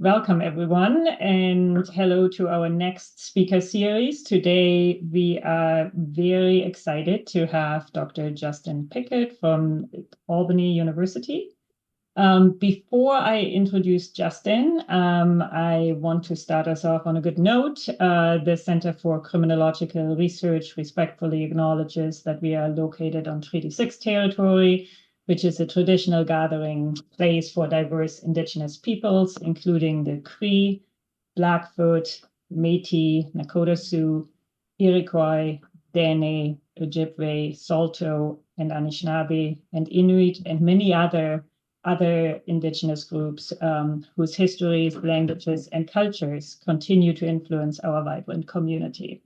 Welcome, everyone, and hello to our next speaker series. Today, we are very excited to have Dr. Justin Pickett from Albany University. Before I introduce Justin, I want to start us off on a good note. The Center for Criminological Research respectfully acknowledges that we are located on Treaty 6 territory, which is a traditional gathering place for diverse indigenous peoples, including the Cree, Blackfoot, Métis, Nakota Sioux, Iroquois, Dene, Ojibwe, Saulteaux, and Anishinaabe, and Inuit, and many other indigenous groups whose histories, languages, and cultures continue to influence our vibrant community.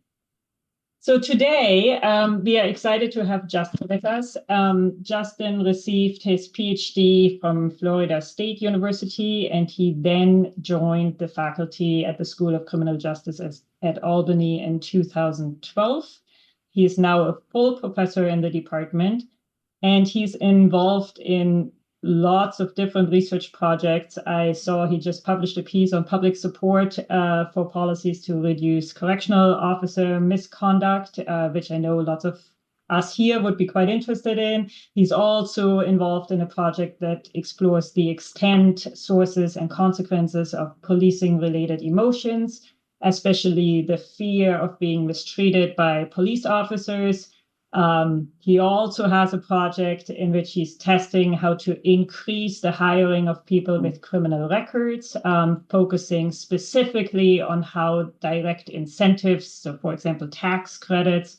So today, we are excited to have Justin with us. Justin received his PhD from Florida State University, and he then joined the faculty at the School of Criminal Justice at Albany in 2012. He is now a full professor in the department, and he's involved in lots of different research projects. I saw he just published a piece on public support for policies to reduce correctional officer misconduct, which I know lots of us here would be quite interested in. He's also involved in a project that explores the extent, sources, and consequences of policing-related emotions, especially the fear of being mistreated by police officers. He also has a project in which he's testing how to increase the hiring of people with criminal records, focusing specifically on how direct incentives, so for example, tax credits,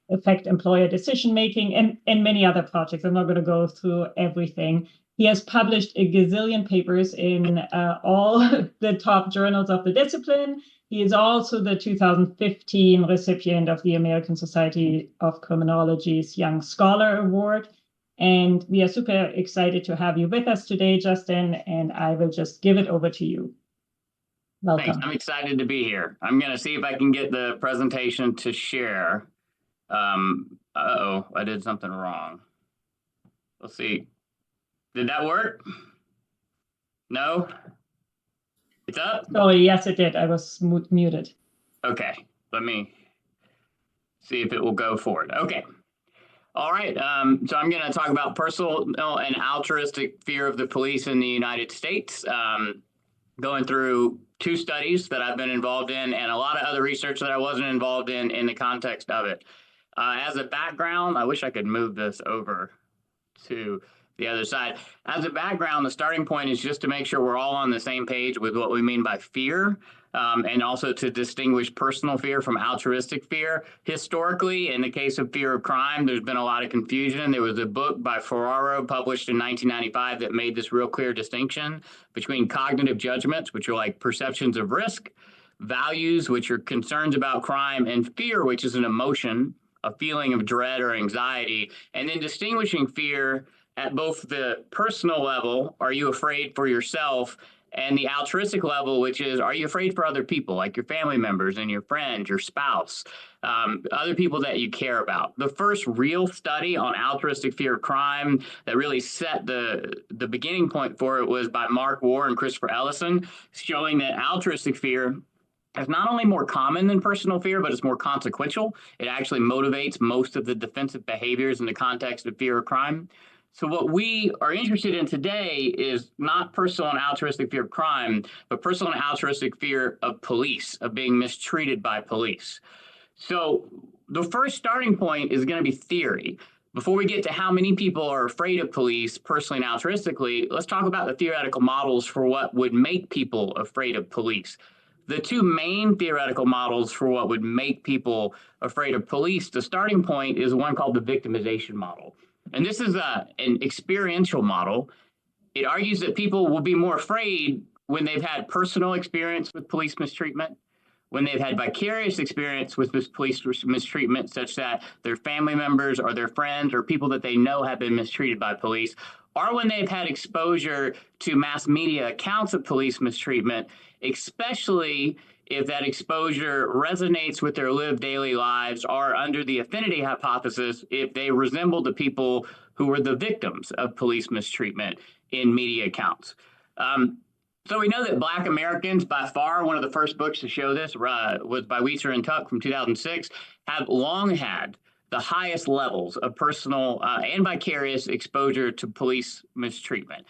affect employer decision-making, and many other projects. I'm not going to go through everything. He has published a gazillion papers in all the top journals of the discipline. He is also the 2015 recipient of the American Society of Criminology's Young Scholar Award. And we are super excited to have you with us today, Justin, and I will just give it over to you. Welcome. Thanks. I'm excited to be here. I'm going to see if I can get the presentation to share. Uh-oh, I did something wrong. Let's see. Did that work? No? It's up? Oh, yes, it did. I was muted. Okay, let me see if it will go forward. Okay. All right. So I'm going to talk about personal and altruistic fear of the police in the United States, going through two studies that I've been involved in and a lot of other research that I wasn't involved in the context of it. As a background, I wish I could move this over to the other side. As a background, the starting point is just to make sure we're all on the same page with what we mean by fear, and also to distinguish personal fear from altruistic fear. Historically, in the case of fear of crime, there's been a lot of confusion. There was a book by Ferraro published in 1995 that made this real clear distinction between cognitive judgments, which are like perceptions of risk, values, which are concerns about crime, and fear, which is an emotion, a feeling of dread or anxiety, and then distinguishing fear at both the personal level, are you afraid for yourself, and the altruistic level, which is, are you afraid for other people, like your family members and your friends, your spouse, other people that you care about. The first real study on altruistic fear of crime that really set the beginning point for it was by Mark Warr and Christopher Ellison, showing that altruistic fear is not only more common than personal fear, but it's more consequential. It actually motivates most of the defensive behaviors in the context of fear of crime. So what we are interested in today is not personal and altruistic fear of crime, but personal and altruistic fear of police, of being mistreated by police. So the first starting point is going to be theory. Before we get to how many people are afraid of police, personally and altruistically, let's talk about the theoretical models for what would make people afraid of police. The two main theoretical models for what would make people afraid of police, the starting point is one called the victimization model. And this is an experiential model. It argues that people will be more afraid when they've had personal experience with police mistreatment, when they've had vicarious experience with police mistreatment, such that their family members or their friends or people that they know have been mistreated by police, or when they've had exposure to mass media accounts of police mistreatment, especially if that exposure resonates with their lived daily lives, or under the affinity hypothesis, if they resemble the people who were the victims of police mistreatment in media accounts. So we know that Black Americans, by far, one of the first books to show this was by Weiser and Tuck from 2006, have long had the highest levels of personal and vicarious exposure to police mistreatment.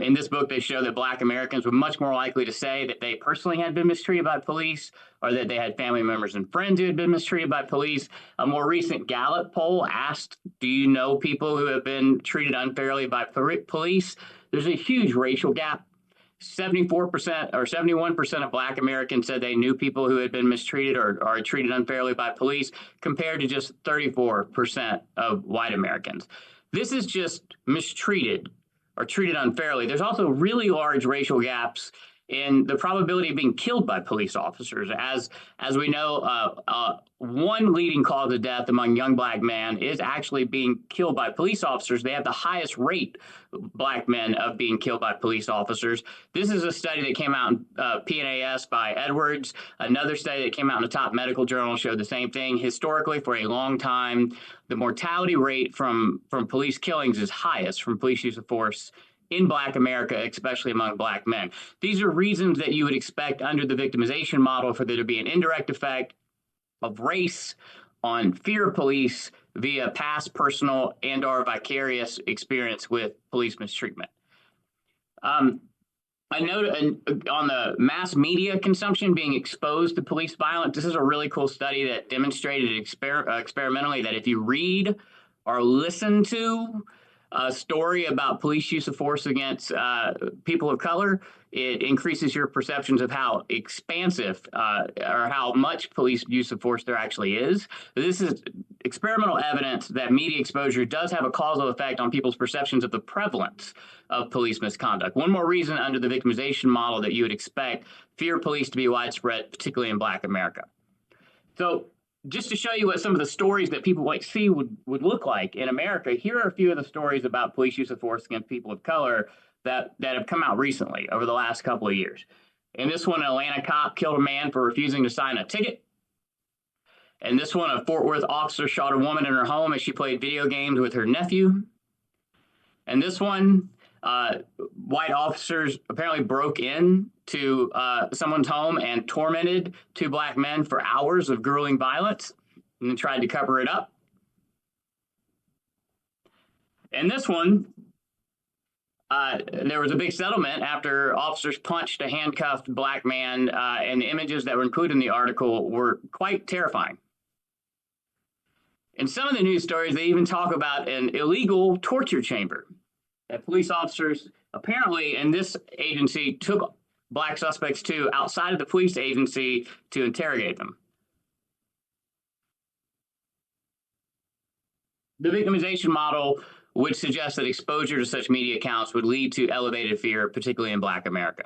In this book, they show that Black Americans were much more likely to say that they personally had been mistreated by police or that they had family members and friends who had been mistreated by police. A more recent Gallup poll asked, do you know people who have been treated unfairly by police? There's a huge racial gap. 74% or 71% of Black Americans said they knew people who had been mistreated or treated unfairly by police, compared to just 34% of white Americans. This is just mistreated or treated unfairly. There's also really large racial gaps in the probability of being killed by police officers. As we know, one leading cause of death among young Black men is actually being killed by police officers. They have the highest rate, Black men, of being killed by police officers. This is a study that came out in PNAS by Edwards. Another study that came out in the top medical journal showed the same thing. Historically, for a long time, the mortality rate from police killings is highest from police use of force in Black America, especially among Black men. These are reasons that you would expect under the victimization model for there to be an indirect effect of race on fear of police via past personal and or vicarious experience with police mistreatment. I noted on the mass media consumption being exposed to police violence, this is a really cool study that demonstrated experimentally that if you read or listen to a story about police use of force against people of color, it increases your perceptions of how expansive or how much police use of force there actually is. This is experimental evidence that media exposure does have a causal effect on people's perceptions of the prevalence of police misconduct. One more reason under the victimization model that you would expect fear of police to be widespread, particularly in Black America. So just to show you what some of the stories that people might see would look like in America, here are a few of the stories about police use of force against people of color that have come out recently over the last couple of years. In this one, an Atlanta cop killed a man for refusing to sign a ticket. And this one, a Fort Worth officer shot a woman in her home as she played video games with her nephew. And this one, white officers apparently broke in to someone's home and tormented two Black men for hours of grueling violence and then tried to cover it up. And this one, there was a big settlement after officers punched a handcuffed Black man, and the images that were included in the article were quite terrifying. In some of the news stories, they even talk about an illegal torture chamber that police officers apparently in this agency took Black suspects to outside of the police agency to interrogate them. The victimization model would suggest that exposure to such media accounts would lead to elevated fear, particularly in Black America.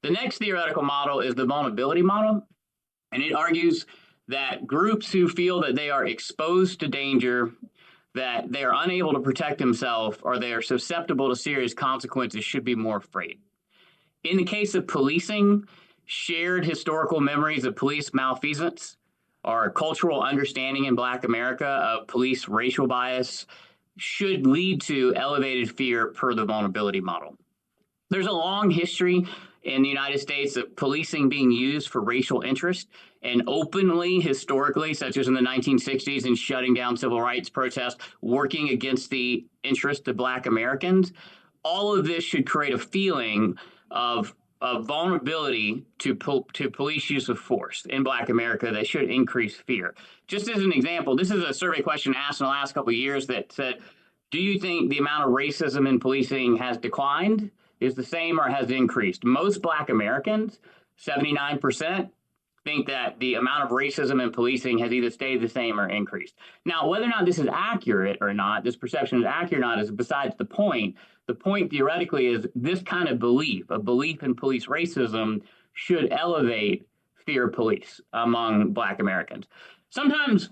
The next theoretical model is the vulnerability model, and it argues that groups who feel that they are exposed to danger, that they are unable to protect themselves, or they are susceptible to serious consequences should be more afraid. In the case of policing, shared historical memories of police malfeasance or cultural understanding in Black America of police racial bias should lead to elevated fear per the vulnerability model. There's a long history in the United States of policing being used for racial interest and openly, historically, such as in the 1960s in shutting down civil rights protests, working against the interest of Black Americans. All of this should create a feeling of vulnerability to police use of force in Black America that should increase fear. Just as an example, this is a survey question asked in the last couple of years that said, do you think the amount of racism in policing has declined, is the same, or has increased? Most Black Americans, 79%, think that the amount of racism in policing has either stayed the same or increased. Now, whether or not this is accurate or not, this perception is accurate or not, is besides the point. The point theoretically is this kind of belief, a belief in police racism, should elevate fear of police among Black Americans. Sometimes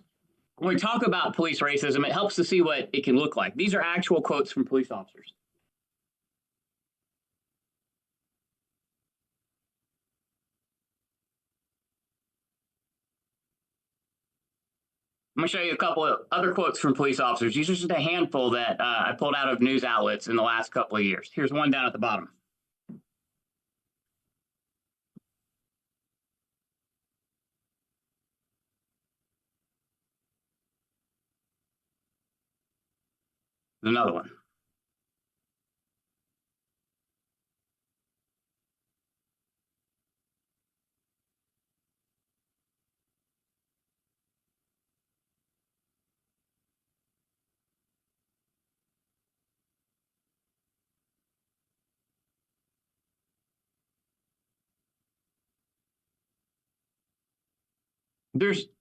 when we talk about police racism, it helps to see what it can look like. These are actual quotes from police officers. I'm going to show you a couple of other quotes from police officers. These are just a handful that I pulled out of news outlets in the last couple of years. Here's one down at the bottom. There's another one.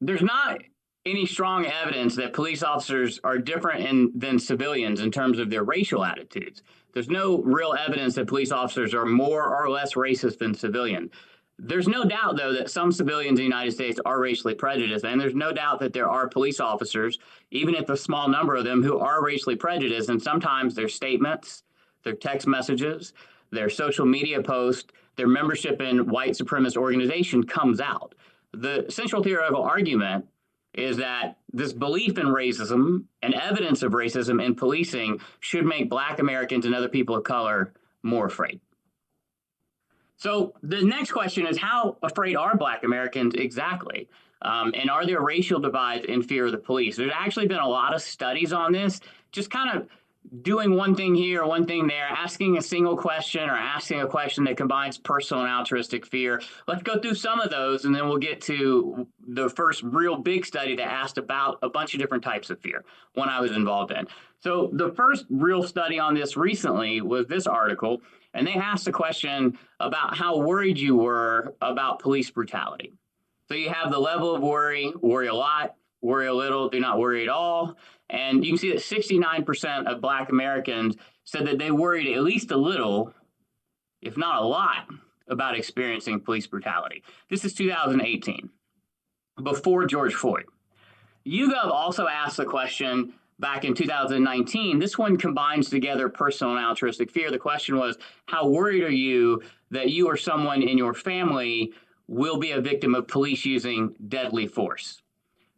There's not any strong evidence that police officers are different than civilians in terms of their racial attitudes. There's no real evidence that police officers are more or less racist than civilians. There's no doubt, though, that some civilians in the United States are racially prejudiced, and there's no doubt that there are police officers, even if a small number of them, who are racially prejudiced, and sometimes their statements, their text messages, their social media posts, their membership in white supremacist organization comes out. The central theoretical argument is that this belief in racism and evidence of racism in policing should make Black Americans and other people of color more afraid. So the next question is, how afraid are Black Americans exactly? And are there racial divides in fear of the police? There's actually been a lot of studies on this, just kind of doing one thing here, one thing there, asking a single question or asking a question that combines personal and altruistic fear. Let's go through some of those, and then we'll get to the first real big study that asked about a bunch of different types of fear, one I was involved in. So the first real study on this recently was this article, and they asked a question about how worried you were about police brutality. So you have the level of worry a lot, worry a little, do not worry at all. And you can see that 69% of Black Americans said that they worried at least a little, if not a lot, about experiencing police brutality. This is 2018, before George Floyd. YouGov also asked the question back in 2019. This one combines together personal and altruistic fear. The question was, how worried are you that you or someone in your family will be a victim of police using deadly force?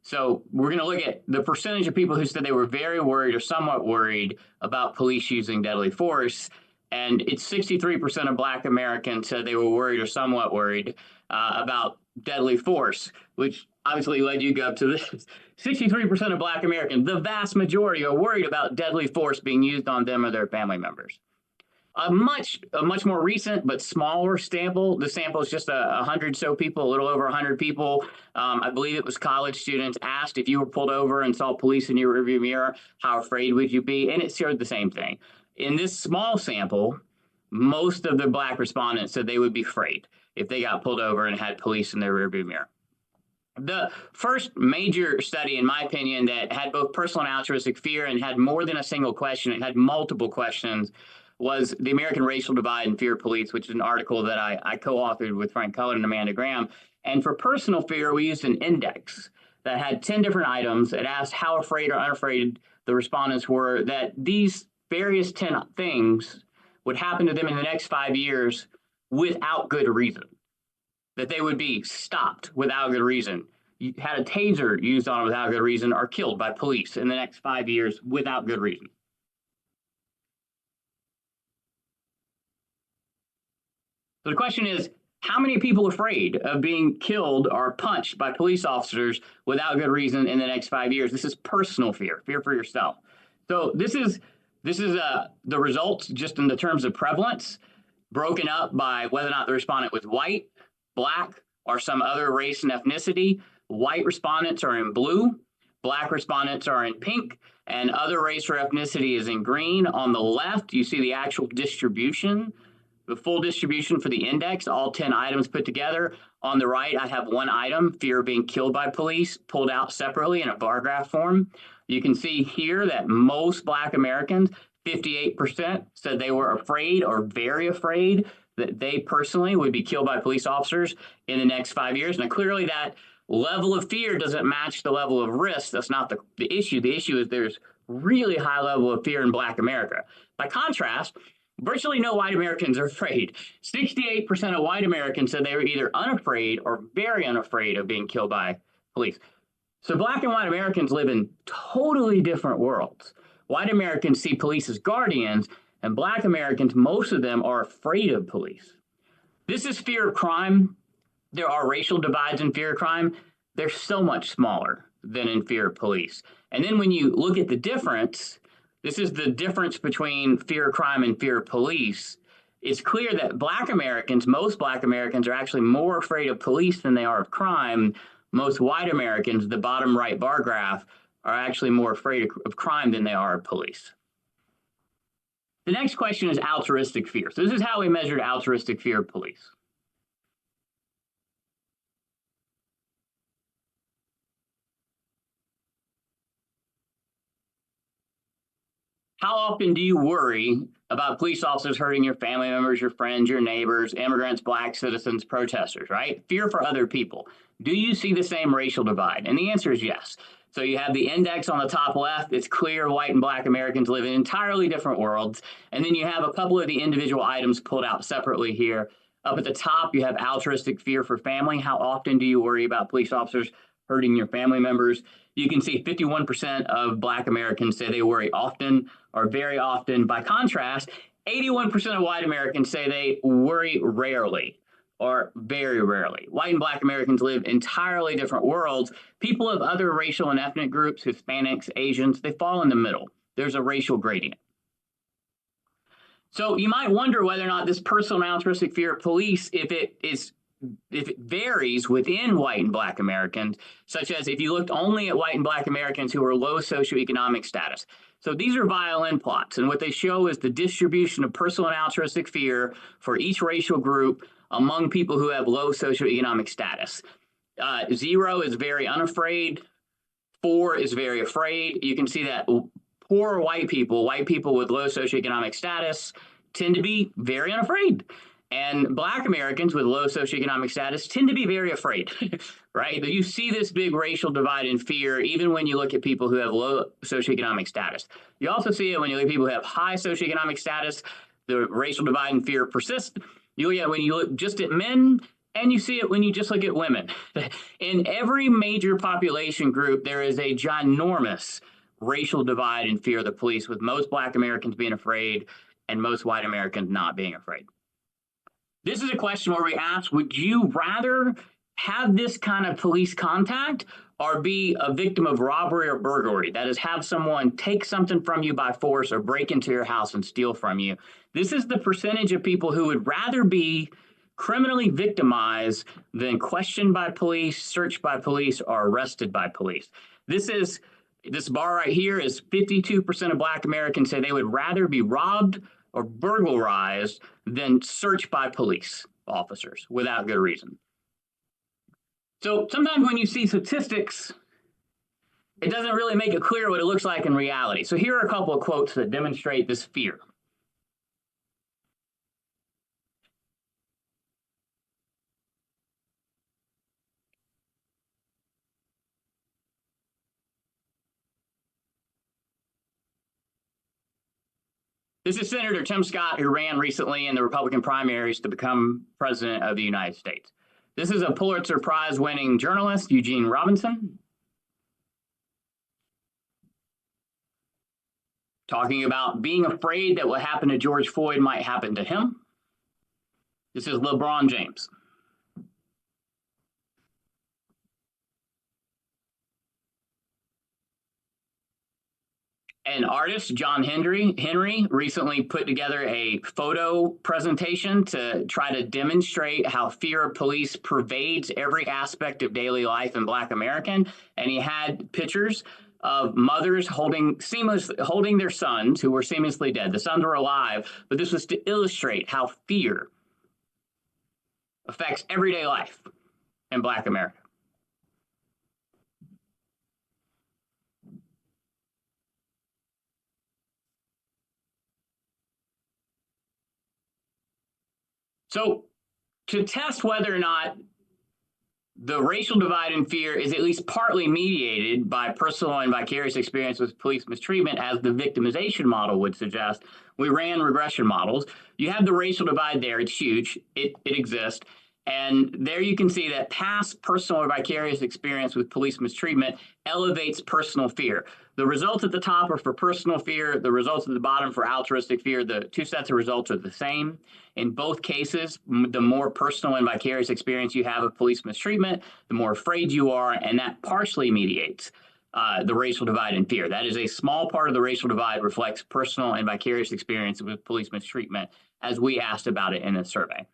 So we're going to look at the percentage of people who said they were very worried or somewhat worried about police using deadly force. And it's 63% of Black Americans said they were worried or somewhat worried about deadly force, which obviously led YouGov to this. 63% of Black Americans, the vast majority, are worried about deadly force being used on them or their family members. A much more recent but smaller sample. The sample is just 100 so people, a little over 100 people. I believe it was college students asked, if you were pulled over and saw police in your rearview mirror, how afraid would you be? And it showed the same thing. In this small sample, most of the Black respondents said they would be afraid if they got pulled over and had police in their rearview mirror. The first major study, in my opinion, that had both personal and altruistic fear and had more than a single question, it had multiple questions, was the American Racial Divide and Fear of Police, which is an article that I co-authored with Frank Cullen and Amanda Graham. And for personal fear, we used an index that had 10 different items. It asked how afraid or unafraid the respondents were that these various 10 things would happen to them in the next 5 years without good reason, that they would be stopped without good reason, had a taser used on them without good reason, or killed by police in the next 5 years without good reason. So the question is, how many people are afraid of being killed or punched by police officers without good reason in the next 5 years? This is personal fear, fear for yourself. So this is the results just in the terms of prevalence, broken up by whether or not the respondent was white, Black, or some other race and ethnicity. White respondents are in blue, Black respondents are in pink, and other race or ethnicity is in green. On the left, you see the actual distribution, the full distribution for the index, all 10 items put together. On the right, I have one item, fear of being killed by police, pulled out separately in a bar graph form. You can see here that most Black Americans, 58%, said they were afraid or very afraid that they personally would be killed by police officers in the next 5 years. Now, clearly that level of fear doesn't match the level of risk. That's not the issue. The issue is there's really high level of fear in Black America. By contrast, virtually no white Americans are afraid. 68% of white Americans said they were either unafraid or very unafraid of being killed by police. So Black and white Americans live in totally different worlds. White Americans see police as guardians, and Black Americans, most of them, are afraid of police. This is fear of crime. There are racial divides in fear of crime. They're so much smaller than in fear of police. And then when you look at the difference, this is the difference between fear of crime and fear of police. It's clear that Black Americans, most Black Americans, are actually more afraid of police than they are of crime. Most white Americans, the bottom right bar graph, are actually more afraid of crime than they are of police. The next question is altruistic fear. So this is how we measured altruistic fear of police. How often do you worry about police officers hurting your family members, your friends, your neighbors, immigrants, Black citizens, protesters, right? Fear for other people. Do you see the same racial divide? And the answer is yes. So you have the index on the top left. It's clear white and Black Americans live in entirely different worlds. And then you have a couple of the individual items pulled out separately here. Up at the top, you have altruistic fear for family. How often do you worry about police officers hurting your family members? You can see 51% of Black Americans say they worry often or very often. By contrast, 81% of white Americans say they worry rarely or very rarely. White and Black Americans live entirely different worlds. People of other racial and ethnic groups, Hispanics, Asians, they fall in the middle. There's a racial gradient. So you might wonder whether or not this personal and altruistic fear of police, if it varies within white and Black Americans, such as if you looked only at white and Black Americans who are low socioeconomic status. So these are violin plots, and what they show is the distribution of personal and altruistic fear for each racial group among people who have low socioeconomic status. 0 is very unafraid. 4 is very afraid. You can see that poor white people with low socioeconomic status, tend to be very unafraid. And Black Americans with low socioeconomic status tend to be very afraid, right? You see this big racial divide in fear, even when you look at people who have low socioeconomic status. You also see it when you look at people who have high socioeconomic status, the racial divide in fear persists. You look at when you look just at men, and you see it when you just look at women. In every major population group, there is a ginormous racial divide in fear of the police, with most Black Americans being afraid and most white Americans not being afraid. This is a question where we ask, would you rather have this kind of police contact or be a victim of robbery or burglary? That is, have someone take something from you by force or break into your house and steal from you. This is the percentage of people who would rather be criminally victimized than questioned by police, searched by police, or arrested by police. This bar right here is 52% of Black Americans say they would rather be robbed or burglarized than searched by police officers without good reason. So sometimes when you see statistics, it doesn't really make it clear what it looks like in reality. So here are a couple of quotes that demonstrate this fear. This is Senator Tim Scott, who ran recently in the Republican primaries to become president of the United States. This is a Pulitzer Prize winning journalist, Eugene Robinson, talking about being afraid that what happened to George Floyd might happen to him. This is LeBron James. An artist, John Henry, recently put together a photo presentation to try to demonstrate how fear of police pervades every aspect of daily life in Black American. And he had pictures of mothers holding their sons who were seamlessly dead. The sons were alive, but this was to illustrate how fear affects everyday life in Black America. So to test whether or not the racial divide in fear is at least partly mediated by personal and vicarious experience with police mistreatment, as the victimization model would suggest, we ran regression models. You have the racial divide there. It's huge. It exists. And there you can see that past personal or vicarious experience with police mistreatment elevates personal fear. The results at the top are for personal fear. The results at the bottom for altruistic fear. The two sets of results are the same. In both cases, the more personal and vicarious experience you have of police mistreatment, the more afraid you are, and that partially mediates the racial divide and fear. That is a small part of the racial divide, reflects personal and vicarious experience with police mistreatment, as we asked about it in the survey.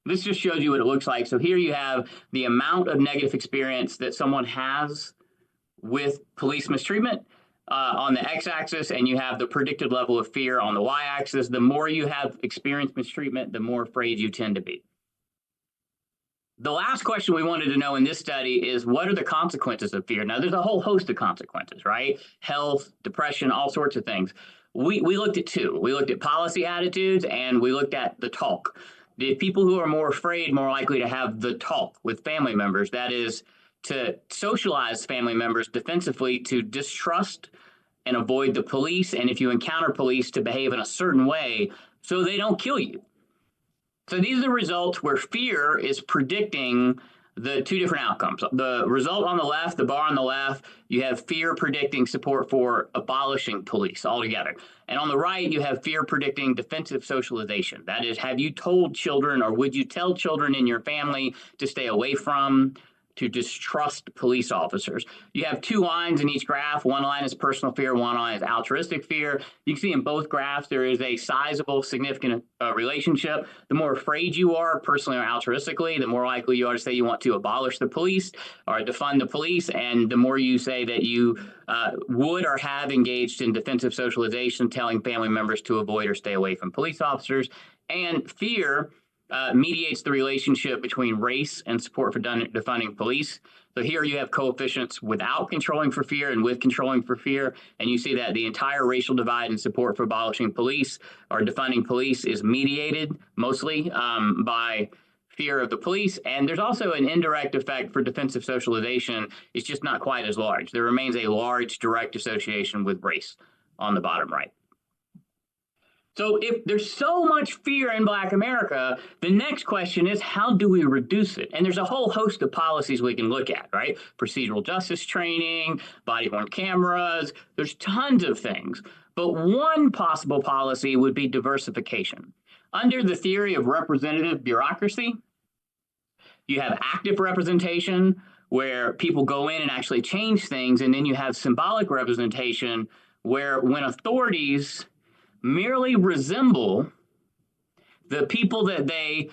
This just shows you what it looks like. So here you have the amount of negative experience that someone has with police mistreatment on the x-axis, and you have the predicted level of fear on the y-axis. The more you have experienced mistreatment, the more afraid you tend to be. The last question we wanted to know in this study is, what are the consequences of fear? Now, there's a whole host of consequences, right? Health, depression, all sorts of things. We looked at two. We looked at policy attitudes, and we looked at the talk. The people who are more afraid, more likely to have the talk with family members, that is, to socialize family members defensively, to distrust and avoid the police, and if you encounter police, to behave in a certain way so they don't kill you. So these are the results where fear is predicting the two different outcomes. The result on the left, the bar on the left, you have fear predicting support for abolishing police altogether. And on the right, you have fear predicting defensive socialization. That is, have you told children, or would you tell children in your family to stay away from, to distrust police officers? You have two lines in each graph. One line is personal fear, one line is altruistic fear. You can see in both graphs there is a sizable, significant relationship. The more afraid you are, personally or altruistically, the more likely you are to say you want to abolish the police or defund the police, and the more you say that you would or have engaged in defensive socialization, telling family members to avoid or stay away from police officers. And fear mediates the relationship between race and support for defunding police. So here you have coefficients without controlling for fear and with controlling for fear. And you see that the entire racial divide in support for abolishing police or defunding police is mediated mostly by fear of the police. And there's also an indirect effect for defensive socialization. It's just not quite as large. There remains a large direct association with race on the bottom right. So if there's so much fear in Black America, the next question is, how do we reduce it? And there's a whole host of policies we can look at, right? Procedural justice training, body-worn cameras, there's tons of things. But one possible policy would be diversification. Under the theory of representative bureaucracy, you have active representation, where people go in and actually change things, and then you have symbolic representation, where when authorities merely resemble the people that they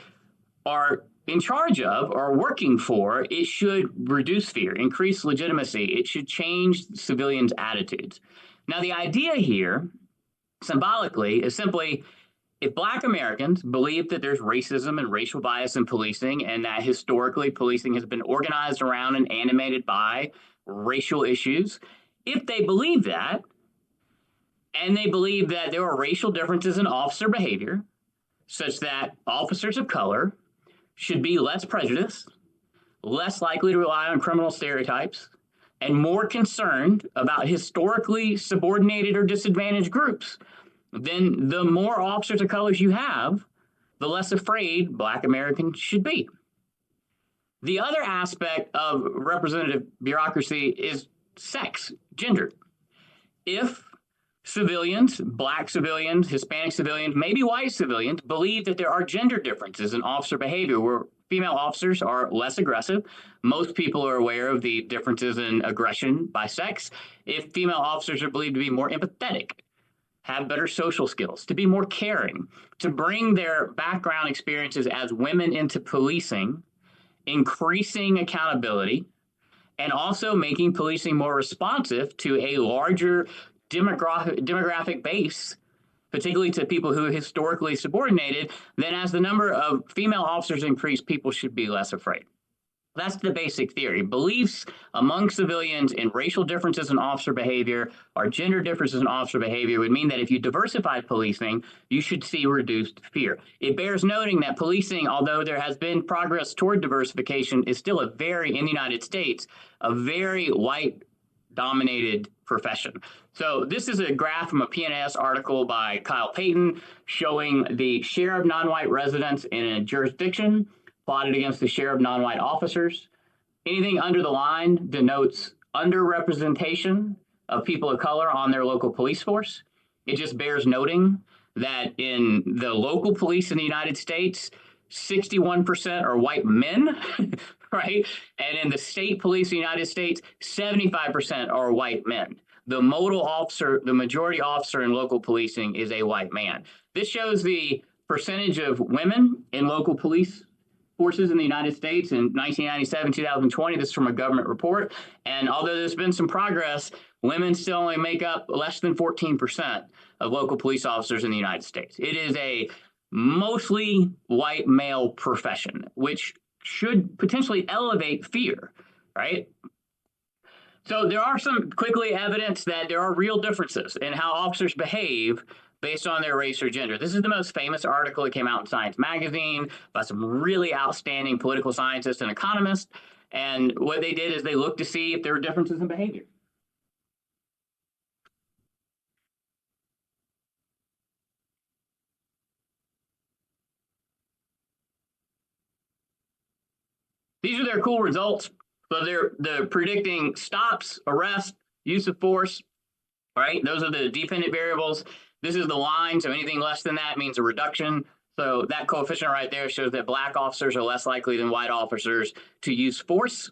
are in charge of or working for, it should reduce fear, increase legitimacy. It should change civilians' attitudes. Now, the idea here, symbolically, is simply, if Black Americans believe that there's racism and racial bias in policing, and that historically policing has been organized around and animated by racial issues, if they believe that, and they believe that there are racial differences in officer behavior, such that officers of color should be less prejudiced, less likely to rely on criminal stereotypes, and more concerned about historically subordinated or disadvantaged groups, then the more officers of color you have, the less afraid Black Americans should be. The other aspect of representative bureaucracy is sex, gender. If civilians, Black civilians, Hispanic civilians, maybe white civilians, believe that there are gender differences in officer behavior, where female officers are less aggressive. Most people are aware of the differences in aggression by sex. If female officers are believed to be more empathetic, have better social skills, to be more caring, to bring their background experiences as women into policing, increasing accountability, and also making policing more responsive to a larger demographic base, particularly to people who are historically subordinated, then as the number of female officers increase, people should be less afraid. That's the basic theory. Beliefs among civilians in racial differences in officer behavior or gender differences in officer behavior would mean that if you diversify policing, you should see reduced fear. It bears noting that policing, although there has been progress toward diversification, is still in the United States, a very white-dominated profession. So this is a graph from a PNAS article by Kyle Payton showing the share of non-white residents in a jurisdiction plotted against the share of non-white officers. Anything under the line denotes underrepresentation of people of color on their local police force. It just bears noting that in the local police in the United States, 61% are white men right? And in the state police of the United States, 75% are white men. The modal officer, the majority officer in local policing is a white man. This shows the percentage of women in local police forces in the United States in 1997, 2020. This is from a government report. And although there's been some progress, women still only make up less than 14% of local police officers in the United States. It is a mostly white male profession, which should potentially elevate fear, right? So there are some quickly evidence that there are real differences in how officers behave based on their race or gender. This is the most famous article that came out in Science magazine by some really outstanding political scientists and economists. And what they did is they looked to see if there were differences in behavior. These are their cool results. So they're predicting stops, arrests, use of force, right? Those are the dependent variables. This is the line, so anything less than that means a reduction. So that coefficient right there shows that black officers are less likely than white officers to use force.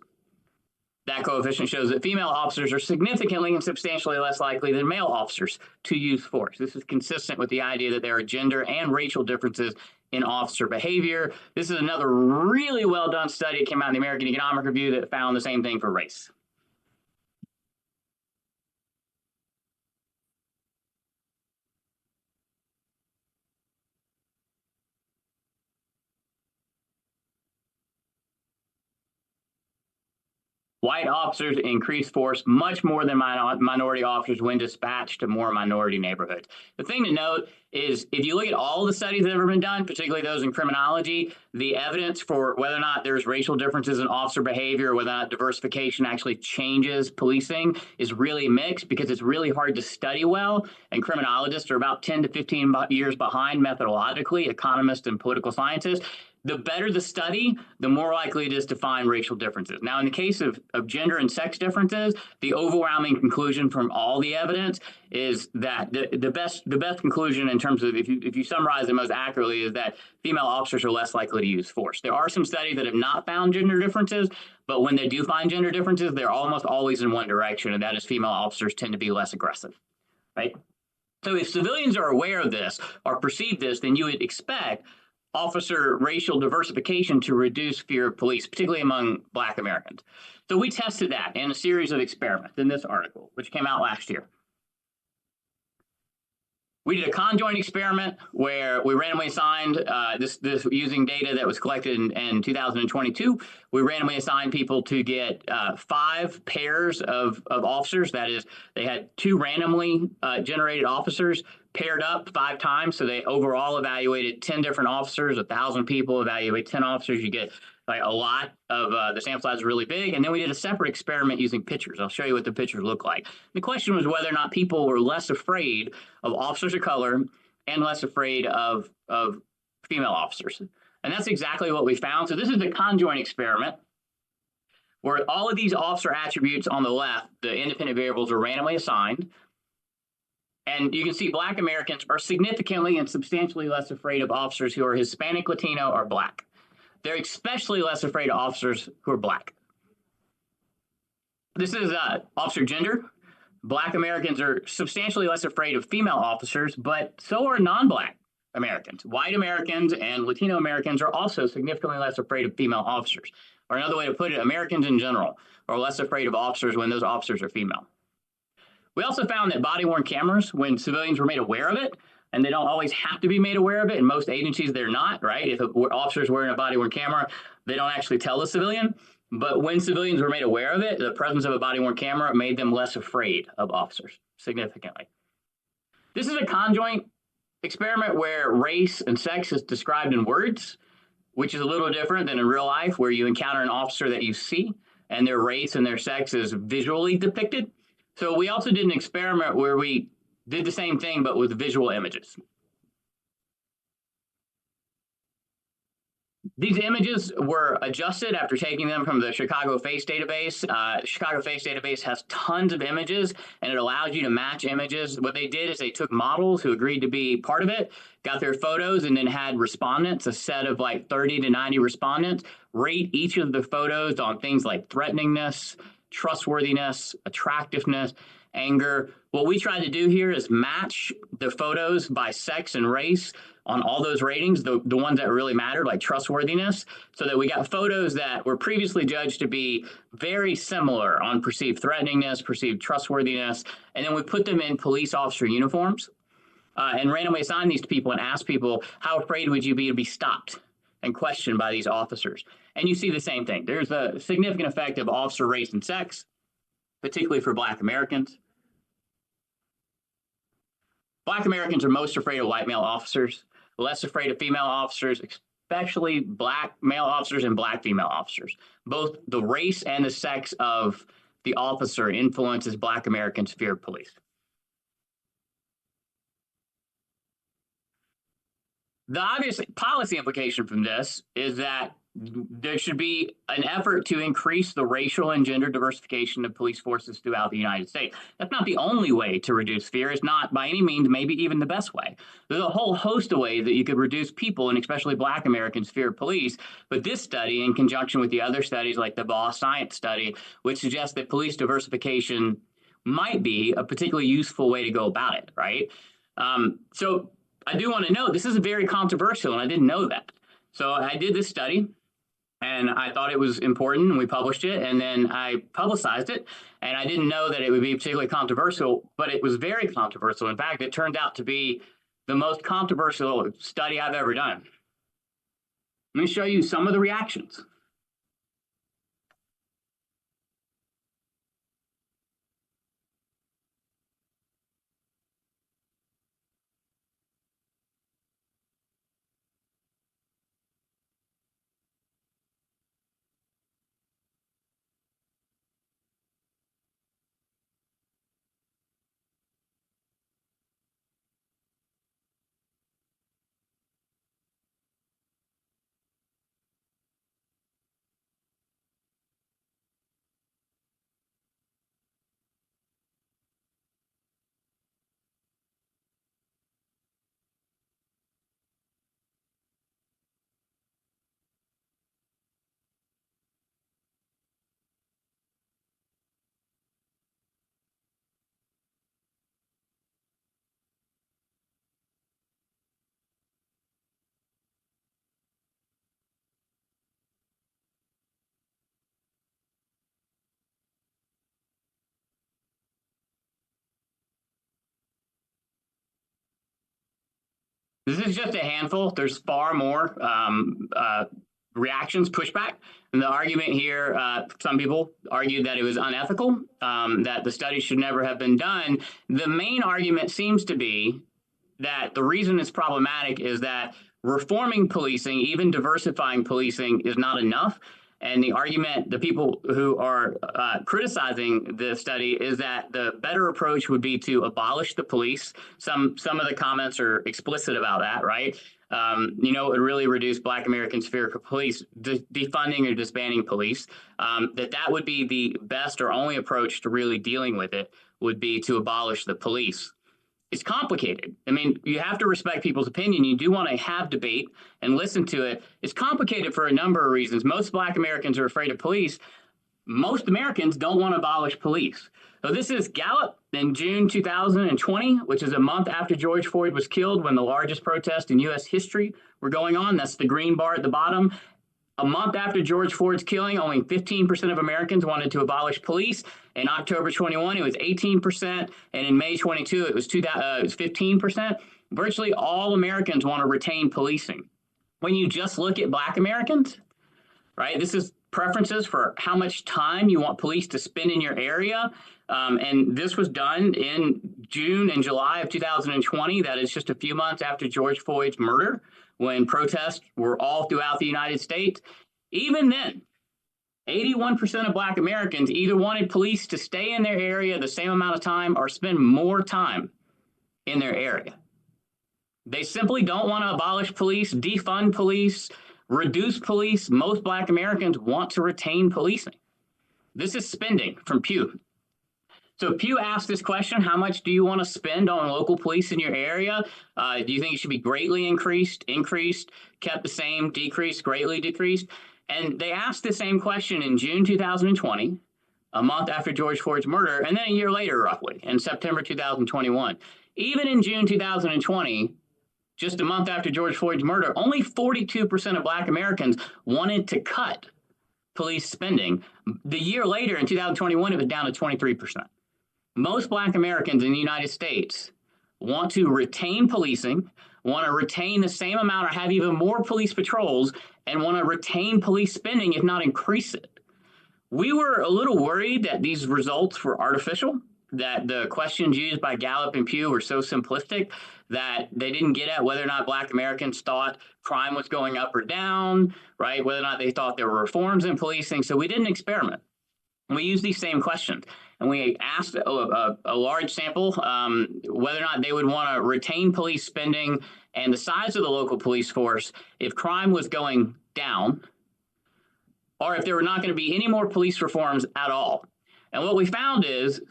That coefficient shows that female officers are significantly and substantially less likely than male officers to use force. This is consistent with the idea that there are gender and racial differences in officer behavior. This is another really well done study that came out in the American Economic Review that found the same thing for race. White officers increase force much more than minority officers when dispatched to more minority neighborhoods. The thing to note is if you look at all the studies that have ever been done, particularly those in criminology, the evidence for whether or not there's racial differences in officer behavior, whether or not diversification actually changes policing is really mixed because it's really hard to study well. And criminologists are about 10 to 15 years behind methodologically, economists and political scientists. The better the study, the more likely it is to find racial differences. Now, in the case of gender and sex differences, the overwhelming conclusion from all the evidence is that the best conclusion in terms of if you summarize it most accurately is that female officers are less likely to use force. There are some studies that have not found gender differences, but when they do find gender differences, they're almost always in one direction, and that is female officers tend to be less aggressive, right? So if civilians are aware of this or perceive this, then you would expect officer racial diversification to reduce fear of police, particularly among Black Americans. So we tested that in a series of experiments in this article, which came out last year. We did a conjoint experiment where we randomly assigned this using data that was collected in 2022. We randomly assigned people to get 5 pairs of officers. That is, they had 2 randomly generated officers paired up 5 times. So they overall evaluated 10 different officers, 1,000 people evaluate 10 officers. You get like a lot of the sample size is really big. And then we did a separate experiment using pictures. I'll show you what the pictures look like. The question was whether or not people were less afraid of officers of color and less afraid of female officers. And that's exactly what we found. So this is a conjoint experiment where all of these officer attributes on the left, the independent variables, are randomly assigned. And you can see Black Americans are significantly and substantially less afraid of officers who are Hispanic, Latino, or Black. They're especially less afraid of officers who are Black. This is officer gender. Black Americans are substantially less afraid of female officers, but so are non-Black Americans. White Americans and Latino Americans are also significantly less afraid of female officers. Or another way to put it, Americans in general are less afraid of officers when those officers are female. We also found that body-worn cameras, when civilians were made aware of it, and they don't always have to be made aware of it. In most agencies, they're not, right? If an officer's wearing a body-worn camera, they don't actually tell the civilian. But when civilians were made aware of it, the presence of a body-worn camera made them less afraid of officers significantly. This is a conjoint experiment where race and sex is described in words, which is a little different than in real life where you encounter an officer that you see and their race and their sex is visually depicted. So we also did an experiment where we did the same thing, but with visual images. These images were adjusted after taking them from the Chicago Face database. The Chicago Face database has tons of images, and it allows you to match images. What they did is they took models who agreed to be part of it, got their photos, and then had respondents, a set of like 30 to 90 respondents, rate each of the photos on things like threateningness, trustworthiness, attractiveness, anger. What we tried to do here is match the photos by sex and race on all those ratings, the ones that really mattered, like trustworthiness, so that we got photos that were previously judged to be very similar on perceived threateningness, perceived trustworthiness, and then we put them in police officer uniforms and randomly assigned these to people and asked people, how afraid would you be to be stopped and questioned by these officers? And you see the same thing. There's a significant effect of officer race and sex, particularly for Black Americans. Black Americans are most afraid of white male officers, less afraid of female officers, especially Black male officers and Black female officers. Both the race and the sex of the officer influences Black Americans' fear of police. The obvious policy implication from this is that there should be an effort to increase the racial and gender diversification of police forces throughout the United States. That's not the only way to reduce fear. It's not by any means maybe even the best way. There's a whole host of ways that you could reduce people, and especially Black Americans' fear of police. But this study, in conjunction with the other studies like the Boss Science study, which suggests that police diversification might be a particularly useful way to go about it, right? So I do want to note this is very controversial, and I didn't know that. So I did this study, and I thought it was important, and we published it, and then I publicized it, and I didn't know that it would be particularly controversial, but it was very controversial. In fact, it turned out to be the most controversial study I've ever done. Let me show you some of the reactions. This is just a handful. There's far more reactions, pushback. And the argument here, some people argued that it was unethical, that the study should never have been done. The main argument seems to be that the reason it's problematic is that reforming policing, even diversifying policing, is not enough. And the argument, the people who are criticizing the study, is that the better approach would be to abolish the police. Some of the comments are explicit about that, right? It would really reduce Black Americans' fear of police, defunding or disbanding police. That would be the best or only approach to really dealing with it, would be to abolish the police. It's complicated. I mean, you have to respect people's opinion. You do want to have debate and listen to it. It's complicated for a number of reasons. Most Black Americans are afraid of police. Most Americans don't want to abolish police. So this is Gallup in June 2020, which is a month after George Floyd was killed, when the largest protests in U.S. history were going on. That's the green bar at the bottom. A month after George Floyd's killing, only 15% of Americans wanted to abolish police. In October 21, it was 18%, and in May 22, it was 15%. Virtually all Americans want to retain policing. When you just look at Black Americans, right, this is preferences for how much time you want police to spend in your area. And this was done in June and July of 2020. That is just a few months after George Floyd's murder, when protests were all throughout the United States. Even then, 81% of Black Americans either wanted police to stay in their area the same amount of time or spend more time in their area. They simply don't want to abolish police, defund police, Reduce police. Most Black Americans want to retain policing. This is spending from Pew. So Pew asked this question: how much do you want to spend on local police in your area? Do you think it should be greatly increased, kept the same, decreased, greatly decreased? And they asked the same question in June 2020, a month after George Floyd's murder, and then a year later, roughly, in September 2021. Even in June 2020, just a month after George Floyd's murder, only 42% of Black Americans wanted to cut police spending. The year later, in 2021, it was down to 23%. Most Black Americans in the United States want to retain policing, want to retain the same amount or have even more police patrols, and want to retain police spending, if not increase it. We were a little worried that these results were artificial, that the questions used by Gallup and Pew were so simplistic that they didn't get at whether or not Black Americans thought crime was going up or down, right? Whether or not they thought there were reforms in policing. So we did an experiment. We used these same questions, and we asked a large sample whether or not they would want to retain police spending and the size of the local police force if crime was going down, or if there were not going to be any more police reforms at all. And what we found is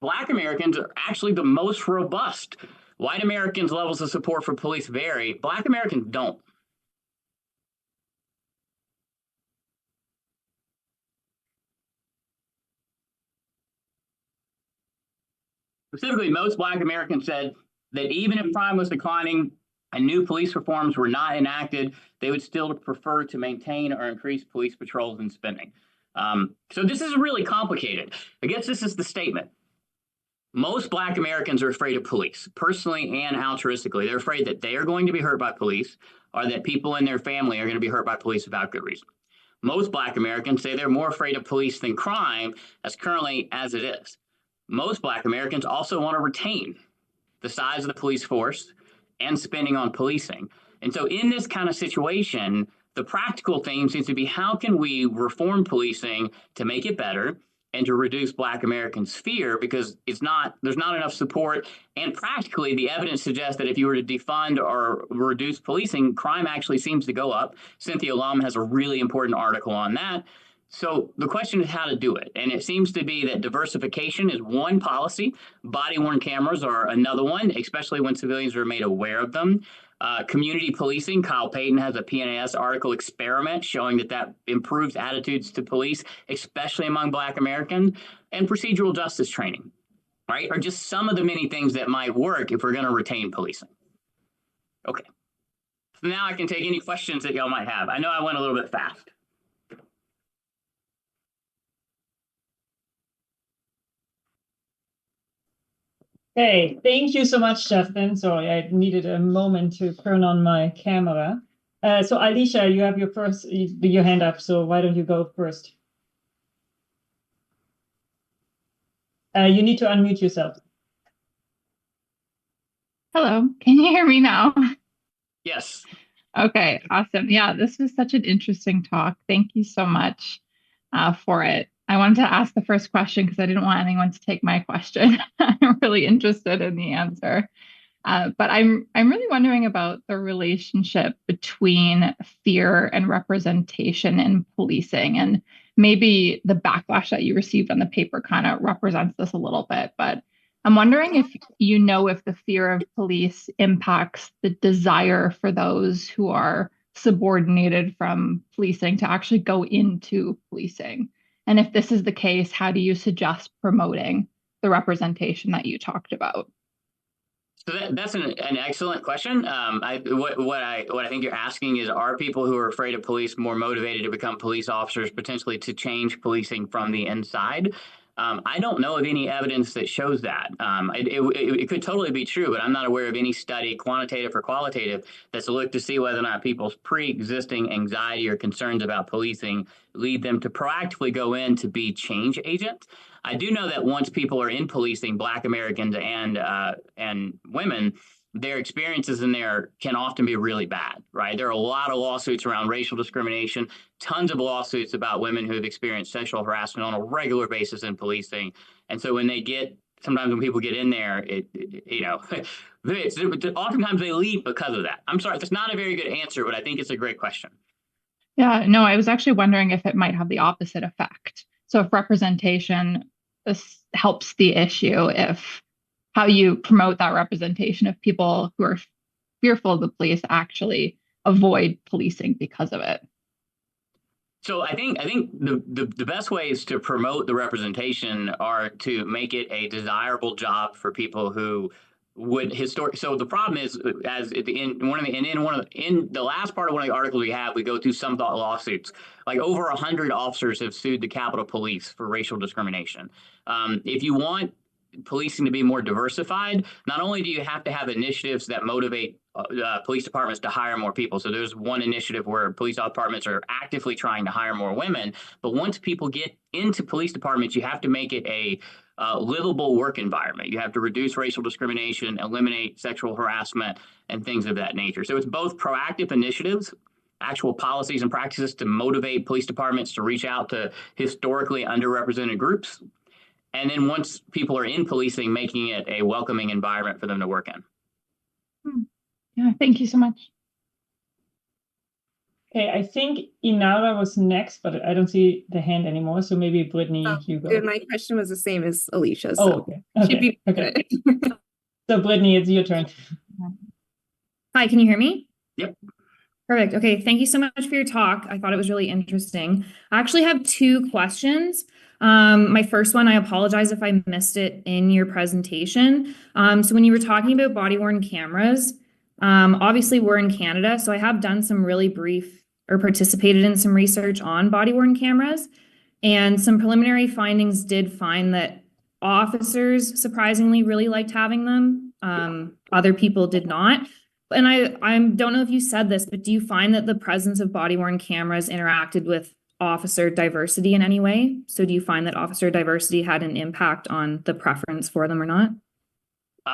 Black Americans are actually the most robust. White Americans' levels of support for police vary. Black Americans don't. Specifically, most Black Americans said that even if crime was declining and new police reforms were not enacted, they would still prefer to maintain or increase police patrols and spending. So this is really complicated. I guess this is the statement. Most Black Americans are afraid of police, personally and altruistically. They're afraid that they are going to be hurt by police, or that people in their family are going to be hurt by police without good reason. Most Black Americans say they're more afraid of police than crime, as currently as it is. Most Black Americans also want to retain the size of the police force and spending on policing. And so in this kind of situation, the practical theme seems to be, how can we reform policing to make it better and to reduce Black Americans' fear? Because there's not enough support. And practically, the evidence suggests that if you were to defund or reduce policing, crime actually seems to go up. Cynthia Lum has a really important article on that. So the question is how to do it. And it seems to be that diversification is one policy. Body-worn cameras are another one, especially when civilians are made aware of them. Community policing, Kyle Payton has a PNAS article experiment showing that improves attitudes to police, especially among Black Americans. And procedural justice training, right, are just some of the many things that might work if we're going to retain policing. Okay. So now I can take any questions that y'all might have. I know I went a little bit fast. Hey, thank you so much, Justin. Sorry, I needed a moment to turn on my camera. So Alicia, you have your hand up, so why don't you go first? You need to unmute yourself. Hello, can you hear me now? Yes. Okay, awesome. Yeah, this was such an interesting talk. Thank you so much for it. I wanted to ask the first question because I didn't want anyone to take my question. I'm really interested in the answer. But I'm really wondering about the relationship between fear and representation in policing. And maybe the backlash that you received on the paper kind of represents this a little bit. But I'm wondering if you know if the fear of police impacts the desire for those who are subordinated from policing to actually go into policing. And if this is the case, how do you suggest promoting the representation that you talked about? So that's an excellent question. What I think you're asking is, are people who are afraid of police more motivated to become police officers, potentially to change policing from the inside? I don't know of any evidence that shows that. It could totally be true, but I'm not aware of any study, quantitative or qualitative, that's looked to see whether or not people's pre-existing anxiety or concerns about policing lead them to proactively go in to be change agents. I do know that once people are in policing, Black Americans and women, their experiences in there can often be really bad, right? There are a lot of lawsuits around racial discrimination, tons of lawsuits about women who have experienced sexual harassment on a regular basis in policing. And so when they get sometimes when people get in there, oftentimes they leave because of that. I'm sorry, that's not a very good answer, but I think it's a great question. Yeah, no, I was actually wondering if it might have the opposite effect. So if representation helps the issue, if how you promote that representation, if people who are fearful of the police actually avoid policing because of it. So I think the best ways to promote the representation are to make it a desirable job for people who would So the problem is, as at the end, in the last part of one of the articles we go through some thought lawsuits. Like over 100 officers have sued the Capitol Police for racial discrimination. If you want policing to be more diversified, not only do you have to have initiatives that motivate police departments to hire more people. So there's one initiative where police departments are actively trying to hire more women. But once people get into police departments, you have to make it a livable work environment. You have to reduce racial discrimination, eliminate sexual harassment, and things of that nature. So it's both proactive initiatives, actual policies and practices to motivate police departments to reach out to historically underrepresented groups. And then once people are in policing, making it a welcoming environment for them to work in. Yeah, thank you so much. Okay, I think Inara was next, but I don't see the hand anymore. So maybe Brittany, you go. My question was the same as Alicia's. Oh, okay. So Brittany, it's your turn. Hi, can you hear me? Yep. Perfect. Okay, thank you so much for your talk. I thought it was really interesting. I actually have two questions. My first one, I apologize if I missed it in your presentation. So when you were talking about body-worn cameras, obviously we're in Canada, so I have done some really brief or participated in some research on body-worn cameras, and some preliminary findings did find that officers surprisingly really liked having them. Other people did not. And I don't know if you said this, but do you find that the presence of body-worn cameras interacted with officer diversity in any way? So do you find that officer diversity had an impact on the preference for them or not?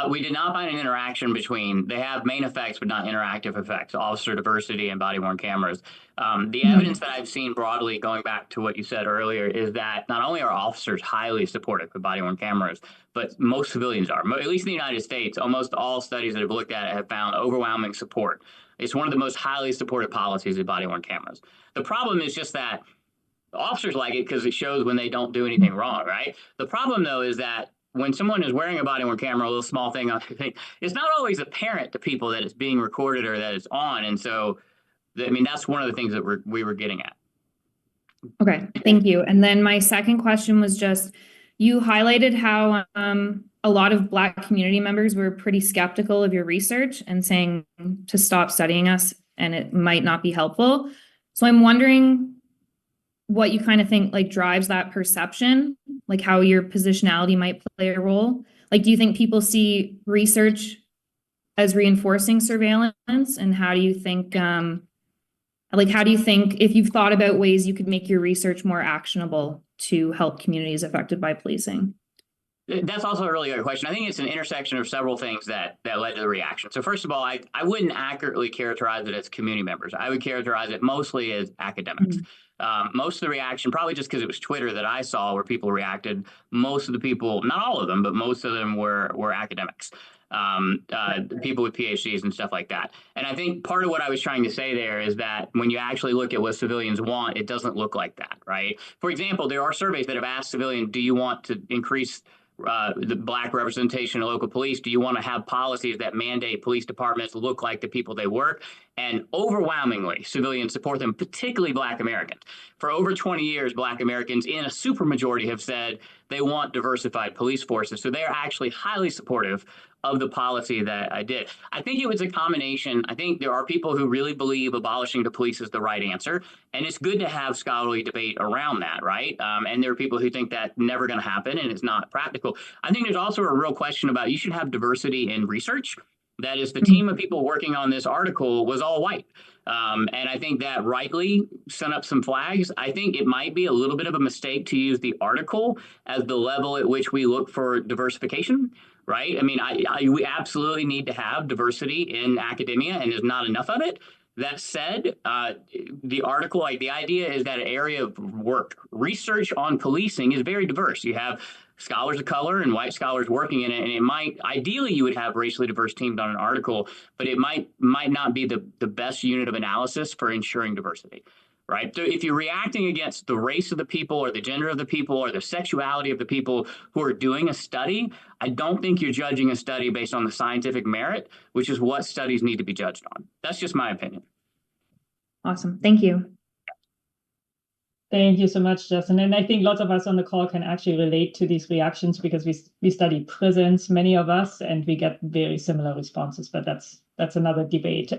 We did not find an interaction between, they have main effects, but not interactive effects, officer diversity and body-worn cameras. The evidence that I've seen broadly, going back to what you said earlier, is that not only are officers highly supportive of body-worn cameras, but most civilians are. At least in the United States, almost all studies that have looked at it have found overwhelming support. It's one of the most highly supported policies of body-worn cameras. The problem is just that officers like it because it shows when they don't do anything wrong, right? The problem, though, is that when someone is wearing a body-worn camera, a little small thing on their thing, it's not always apparent to people that it's being recorded or that it's on. And so, I mean, that's one of the things that we were getting at. Okay, thank you. And then my second question was just, you highlighted how a lot of Black community members were pretty skeptical of your research and saying to stop studying us and it might not be helpful. So I'm wondering what you kind of think like drives that perception, like how your positionality might play a role. Like, do you think people see research as reinforcing surveillance? And how do you think, if you've thought about ways you could make your research more actionable to help communities affected by policing? That's also a really good question. I think it's an intersection of several things that led to the reaction. So first of all, I wouldn't accurately characterize it as community members. I would characterize it mostly as academics. Most of the reaction, probably just because it was Twitter that I saw where people reacted, most of the people, not all of them, but most of them were academics. People with PhDs and stuff like that. And I think part of what I was trying to say there is that when you actually look at what civilians want, it doesn't look like that, right? For example, there are surveys that have asked civilians, do you want to increase the Black representation of local police? Do you want to have policies that mandate police departments look like the people they work? And overwhelmingly, civilians support them, particularly Black Americans. For over 20 years, Black Americans in a supermajority have said they want diversified police forces. So they're actually highly supportive of the policy that I did. I think it was a combination. I think there are people who really believe abolishing the police is the right answer. And it's good to have scholarly debate around that, right? And there are people who think that's never going to happen and it's not practical. I think there's also a real question about you should have diversity in research. That is, the team of people working on this article was all white. And I think that rightly sent up some flags. I think it might be a little bit of a mistake to use the article as the level at which we look for diversification, right? I mean, we absolutely need to have diversity in academia, and there's not enough of it. That said, the article, like the idea is that an area of work, research on policing is very diverse. You have scholars of color and white scholars working in it. And it might, ideally, you would have racially diverse teams on an article, but it might not be the best unit of analysis for ensuring diversity. Right. So if you're reacting against the race of the people or the gender of the people or the sexuality of the people who are doing a study, I don't think you're judging a study based on the scientific merit, which is what studies need to be judged on. That's just my opinion. Awesome. Thank you. Thank you so much, Justin. And I think lots of us on the call can actually relate to these reactions because we study prisons, many of us, and we get very similar responses, but that's another debate.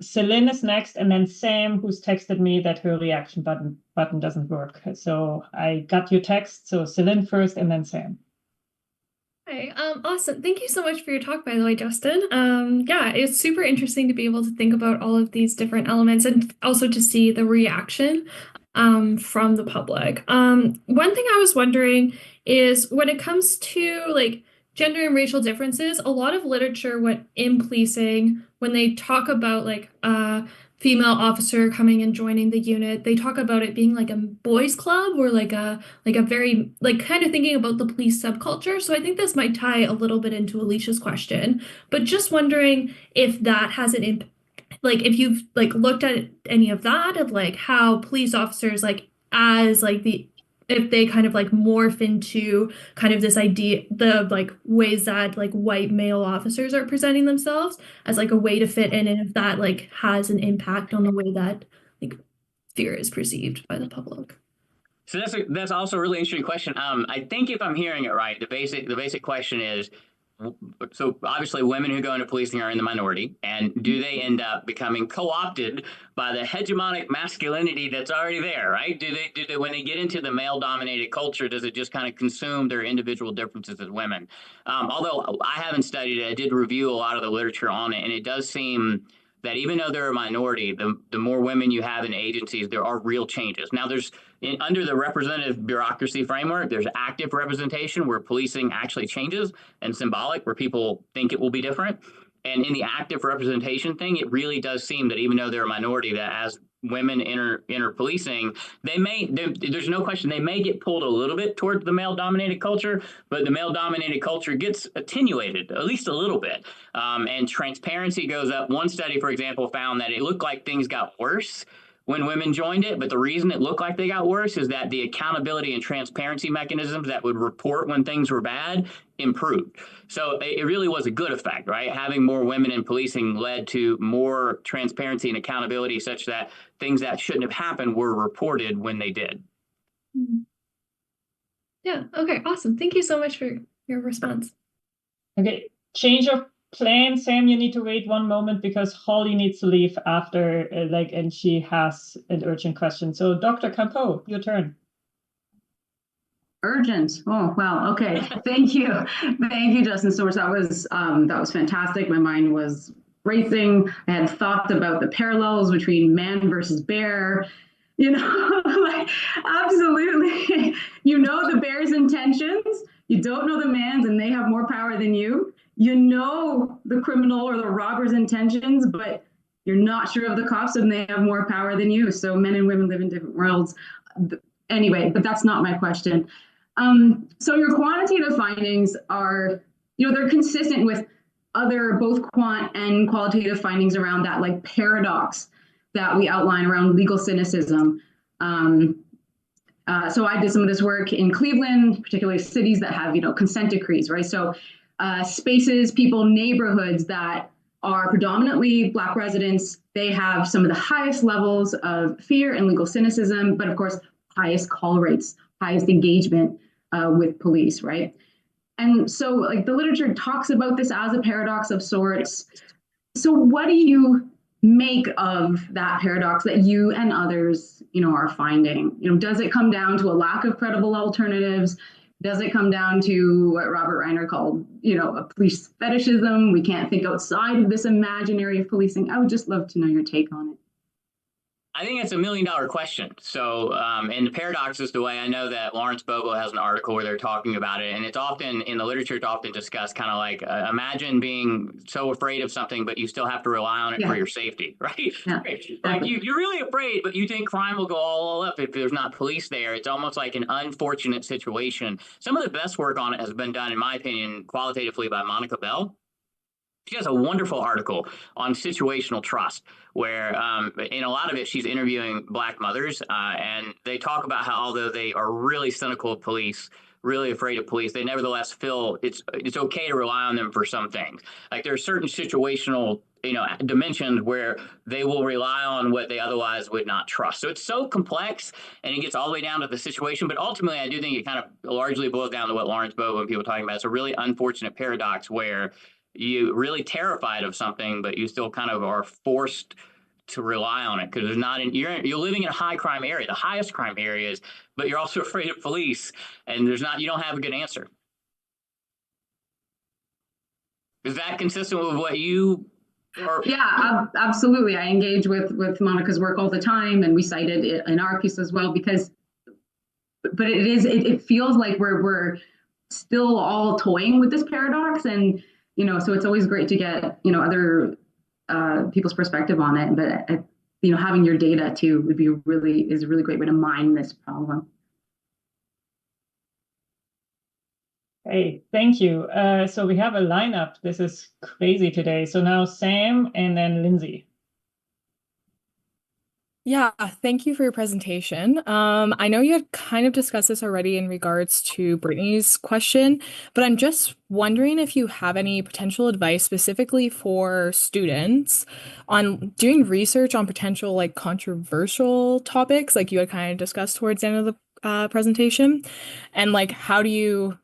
Celine is next, and then Sam, who's texted me that her reaction button doesn't work. So I got your text. So Celine first, and then Sam. Hi, awesome. Thank you so much for your talk, by the way, Justin. Yeah, it's super interesting to be able to think about all of these different elements and also to see the reaction from the public. One thing I was wondering is when it comes to like gender and racial differences, a lot of literature in policing, when they talk about like female officer coming and joining the unit, they talk about it being like a boys club or like a very like kind of thinking about the police subculture. So I think this might tie a little bit into Alicia's question, but just wondering if that has an impact, like if you've like looked at any of that, of like how police officers like as like if they kind of like morph into kind of this idea, the like ways that like white male officers are presenting themselves as like a way to fit in, and if that like has an impact on the way that like fear is perceived by the public. So that's also a really interesting question. I think if I'm hearing it right, the basic question is, so obviously women who go into policing are in the minority, and do they end up becoming co-opted by the hegemonic masculinity that's already there, right? Do they when they get into the male dominated culture, does it just kind of consume their individual differences as women? Although I haven't studied it, I did review a lot of the literature on it, and it does seem that even though they're a minority, the more women you have in agencies, there are real changes. Now, under the representative bureaucracy framework, there's active representation where policing actually changes, and symbolic where people think it will be different. And in the active representation thing, it really does seem that even though they're a minority, that as women enter policing, there's no question they may get pulled a little bit towards the male-dominated culture, but the male-dominated culture gets attenuated at least a little bit, and transparency goes up. One study, for example, found that it looked like things got worse when women joined it, but the reason it looked like they got worse is that the accountability and transparency mechanisms that would report when things were bad improved. So it really was a good effect, right? Having more women in policing led to more transparency and accountability, such that things that shouldn't have happened were reported when they did. Yeah, okay, awesome. Thank you so much for your response. Okay, change of plan. Sam, you need to wait one moment because Holly needs to leave after, and she has an urgent question. So Dr. Campeau, your turn. Urgent. Oh, wow. Okay. Thank you. Thank you, Justin, so much. That was fantastic. My mind was racing. I had thoughts about the parallels between man versus bear. You know, like absolutely. You know the bear's intentions. You don't know the man's, and they have more power than you. You know the criminal or the robber's intentions, but you're not sure of the cops, and they have more power than you. So men and women live in different worlds. Anyway, but that's not my question. So your quantitative findings are, they're consistent with other both quant and qualitative findings around that like paradox that we outline around legal cynicism. So I did some of this work in Cleveland, particularly cities that have, consent decrees, right? So spaces, people, neighborhoods that are predominantly Black residents, they have some of the highest levels of fear and legal cynicism, but of course, highest call rates, highest engagement with police, right? And so like the literature talks about this as a paradox of sorts. So what do you make of that paradox that you and others, are finding? Does it come down to a lack of credible alternatives? Does it come down to what Robert Reiner called, a police fetishism? We can't think outside of this imaginary of policing. I would just love to know your take on it. I think it's $1 million question. So, and the paradox is the way I know that Lawrence Bogle has an article where they're talking about it, and it's often in the literature, it's often discussed kind of like imagine being so afraid of something, but you still have to rely on it for your safety, right? Yeah. Like you're really afraid, but you think crime will go all up if there's not police there. It's almost like an unfortunate situation. Some of the best work on it has been done, in my opinion, qualitatively by Monica Bell. She has a wonderful article on situational trust where in a lot of it, she's interviewing Black mothers and they talk about how although they are really cynical of police, really afraid of police, they nevertheless feel it's okay to rely on them for some things. Like there are certain situational dimensions where they will rely on what they otherwise would not trust. So it's so complex and it gets all the way down to the situation. But ultimately, I do think it kind of largely boils down to what Lawrence Bogle and people are talking about. It's a really unfortunate paradox where you really terrified of something, but you still kind of are forced to rely on it because there's not you're living in a high crime area, the highest crime areas, but you're also afraid of police, and you don't have a good answer. Is that consistent with what you? Yeah, absolutely. I engage with Monica's work all the time, and we cite it in our piece as well because, but it feels like we're still all toying with this paradox and. So it's always great to get, other people's perspective on it. But, having your data too is a really great way to mine this problem. Hey, thank you. So we have a lineup. This is crazy today. So now Sam and then Lindsay. Yeah, thank you for your presentation. I know you had kind of discussed this already in regards to Brittany's question, but I'm just wondering if you have any potential advice specifically for students on doing research on potential like controversial topics, like you had kind of discussed towards the end of the presentation, and like how do you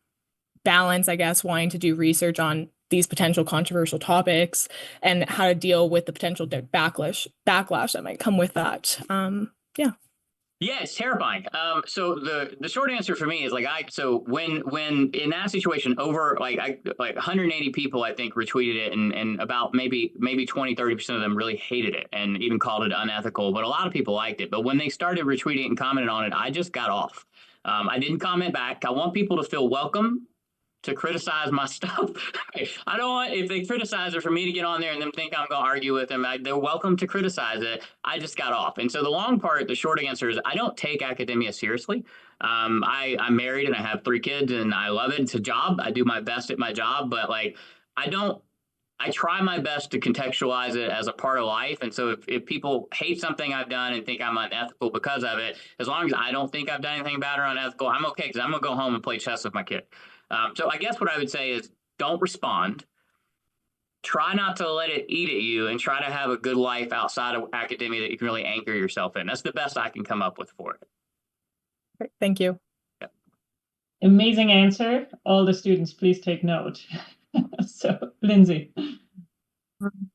balance, I guess, wanting to do research on these potential controversial topics and how to deal with the potential backlash that might come with that. Yeah, it's terrifying. So the short answer for me is like when in that situation over like 180 people I think retweeted it and about maybe 20-30% of them really hated it and even called it unethical, but a lot of people liked it. But when they started retweeting and commenting on it, I just got off. I didn't comment back. I want people to feel welcome to criticize my stuff. I don't want, if they criticize it, for me to get on there and them think I'm going to argue with them. They're welcome to criticize it. I just got off. And so the short answer is I don't take academia seriously. I'm married and I have 3 kids and I love it. It's a job. I do my best at my job, but like, I try my best to contextualize it as a part of life. And so if people hate something I've done and think I'm unethical because of it, as long as I don't think I've done anything bad or unethical, I'm okay because I'm going to go home and play chess with my kid. So I guess what I would say is don't respond. Try not to let it eat at you and try to have a good life outside of academia that you can really anchor yourself in. That's the best I can come up with for it. Great. Thank you. Yeah. Amazing answer. All the students, please take note. So, Lindsay.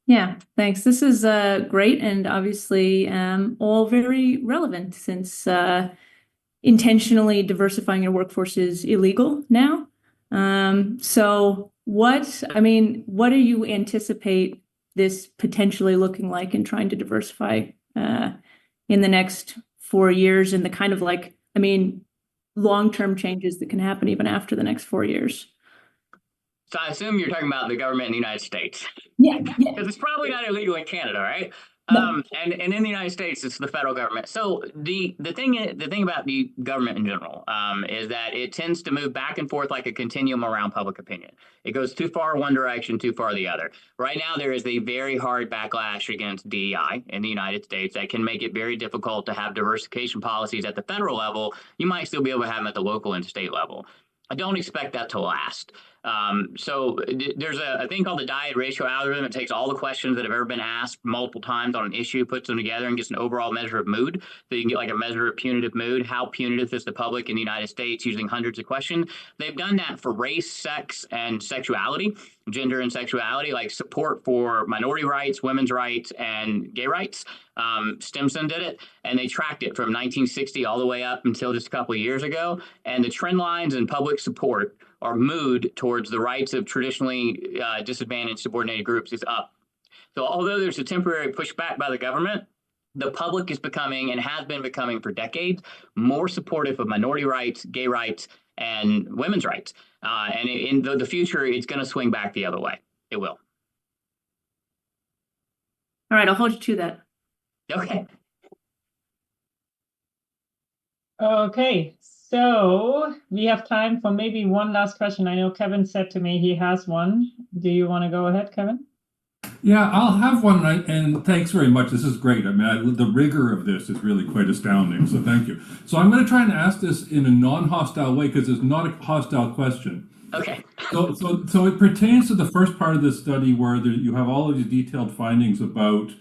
Yeah, thanks. This is great and obviously all very relevant since intentionally diversifying your workforce is illegal now. So what do you anticipate this potentially looking like in trying to diversify in the next 4 years and the kind of long-term changes that can happen even after the next 4 years? So I assume you're talking about the government in the United States. Yeah. Because it's probably not illegal in Canada, right? No. And in the United States, it's the federal government. So the thing about the government in general is that it tends to move back and forth like a continuum around public opinion. It goes too far one direction, too far the other. Right now, there is a very hard backlash against DEI in the United States that can make it very difficult to have diversification policies at the federal level. You might still be able to have them at the local and state level. I don't expect that to last. So there's a thing called the Diet ratio algorithm. It takes all the questions that have ever been asked multiple times on an issue, puts them together, and gets an overall measure of mood. So you can get like a measure of punitive mood. How punitive is the public in the United States using hundreds of questions? They've done that for race, sex, and sexuality, gender and sexuality, like support for minority rights, women's rights, and gay rights. Stimson did it, and they tracked it from 1960 all the way up until just a couple of years ago. And the trend lines in public support or mood towards the rights of traditionally disadvantaged subordinated groups is up. So although there's a temporary pushback by the government, the public is becoming, and has been becoming for decades, more supportive of minority rights, gay rights, and women's rights. And in the future, it's going to swing back the other way. It will. All right, I'll hold you to that. Okay. Okay, so we have time for maybe one last question. I know Kevin said to me he has one. Do you want to go ahead, Kevin? Yeah, I'll have one, and thanks very much. This is great. I mean, the rigor of this is really quite astounding, so thank you. So I'm going to try and ask this in a non-hostile way because it's not a hostile question. Okay. So it pertains to the first part of the study where you have all of these detailed findings about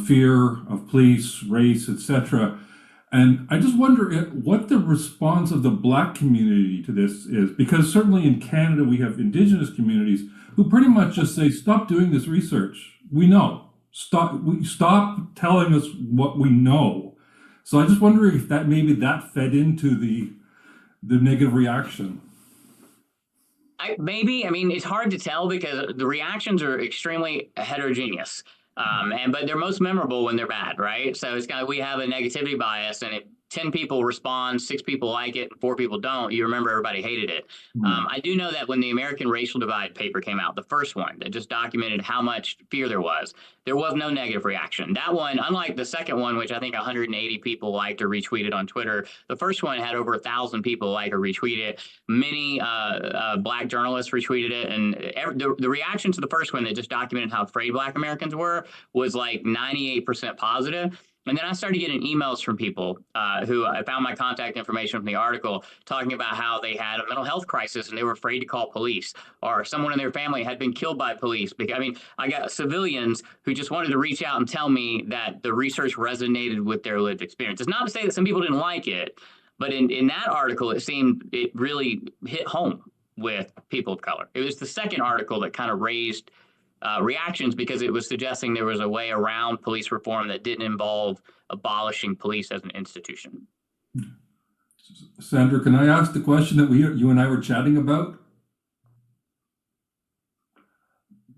fear of police, race, etc. And I just wonder what the response of the Black community to this is, because certainly in Canada we have Indigenous communities who pretty much just say, stop doing this research. We know. Stop telling us what we know. So I just wonder if that maybe that fed into the negative reaction. Maybe. I mean, it's hard to tell because the reactions are extremely heterogeneous. But they're most memorable when they're bad, right? So it's we have a negativity bias, and if 10 people respond, 6 people like it, and 4 people don't, you remember everybody hated it. I do know that when the American Racial Divide paper came out, the first one that just documented how much fear there was no negative reaction. That one, unlike the second one, which I think 180 people liked or retweeted on Twitter, the first one had over 1,000 people like or retweet it. Many Black journalists retweeted it, and the reaction to the first one that just documented how afraid Black Americans were was like 98% positive. And then I started getting emails from people who I found my contact information from the article talking about how they had a mental health crisis and they were afraid to call police, or someone in their family had been killed by police. I mean, I got civilians who just wanted to reach out and tell me that the research resonated with their lived experience. It's not to say that some people didn't like it, but in that article, it seemed it really hit home with people of color. It was the second article that kind of raised reactions because it was suggesting there was a way around police reform that didn't involve abolishing police as an institution. Sandra, can I ask the question that you and I were chatting about?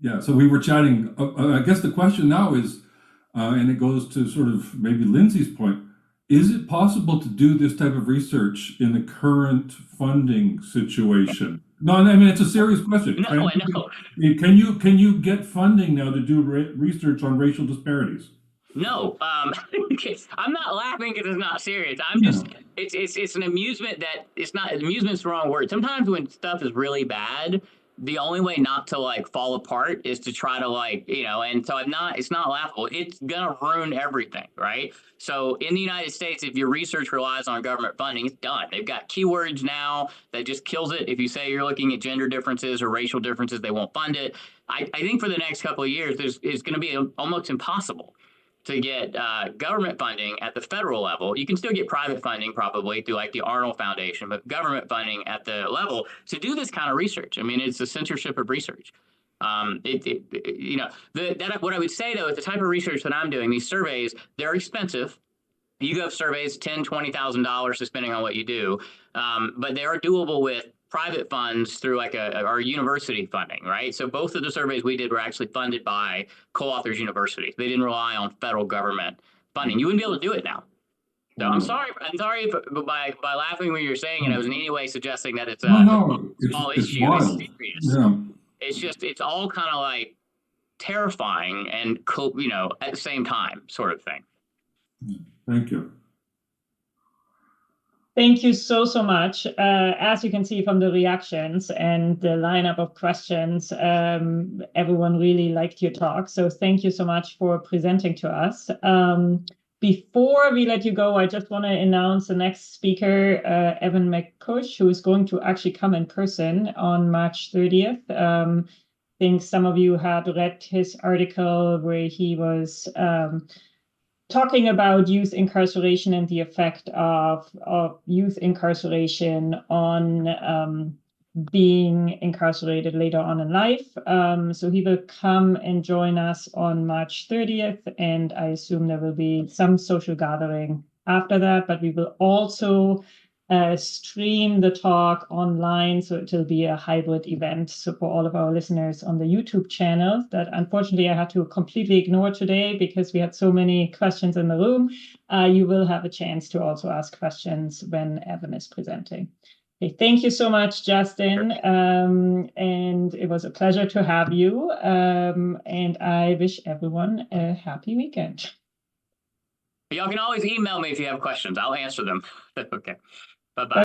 Yeah, so we were chatting. I guess the question now is, and it goes to sort of maybe Lindsay's point, is it possible to do this type of research in the current funding situation? No, I mean, it's a serious question. No, I know. Can you get funding now to do research on racial disparities? No, I'm not laughing because it's not serious. I'm just, it's an amusement that it's not, amusement's the wrong word. Sometimes when stuff is really bad, the only way not to like fall apart is to try to like, and so it's not laughable. It's gonna ruin everything, right? So in the United States, if your research relies on government funding, it's done. They've got keywords now that just kills it. If you say you're looking at gender differences or racial differences, they won't fund it. I think for the next couple of years, it's gonna be almost impossible to get government funding at the federal level. You can still get private funding probably through like the Arnold Foundation, but government funding at the level to do this kind of research. I mean, it's the censorship of research. What I would say though is the type of research that I'm doing, these surveys, they're expensive. YouGov surveys, $10,000, $20,000 depending on what you do, but they are doable with private funds through like our university funding, right? So both of the surveys we did were actually funded by co-authors universities. They didn't rely on federal government funding. You wouldn't be able to do it now. So I'm sorry if by laughing when you're saying it, I was in any way suggesting that it's a small issue. It's serious. Yeah. It's all kind of like terrifying and at the same time sort of thing. Thank you. Thank you so much. As you can see from the reactions and the lineup of questions, everyone really liked your talk. So thank you so much for presenting to us. Before we let you go, I just want to announce the next speaker, Evan McCush, who is going to actually come in person on March 30th. I think some of you had read his article where he was talking about youth incarceration and the effect of youth incarceration on being incarcerated later on in life. So he will come and join us on March 30th, and I assume there will be some social gathering after that, but we will also stream the talk online, so it'll be a hybrid event. So for all of our listeners on the YouTube channel that unfortunately I had to completely ignore today because we had so many questions in the room, you will have a chance to also ask questions when Evan is presenting. Okay, thank you so much, Justin. And it was a pleasure to have you. And I wish everyone a happy weekend. Y'all can always email me if you have questions. I'll answer them. Okay. Bye-bye.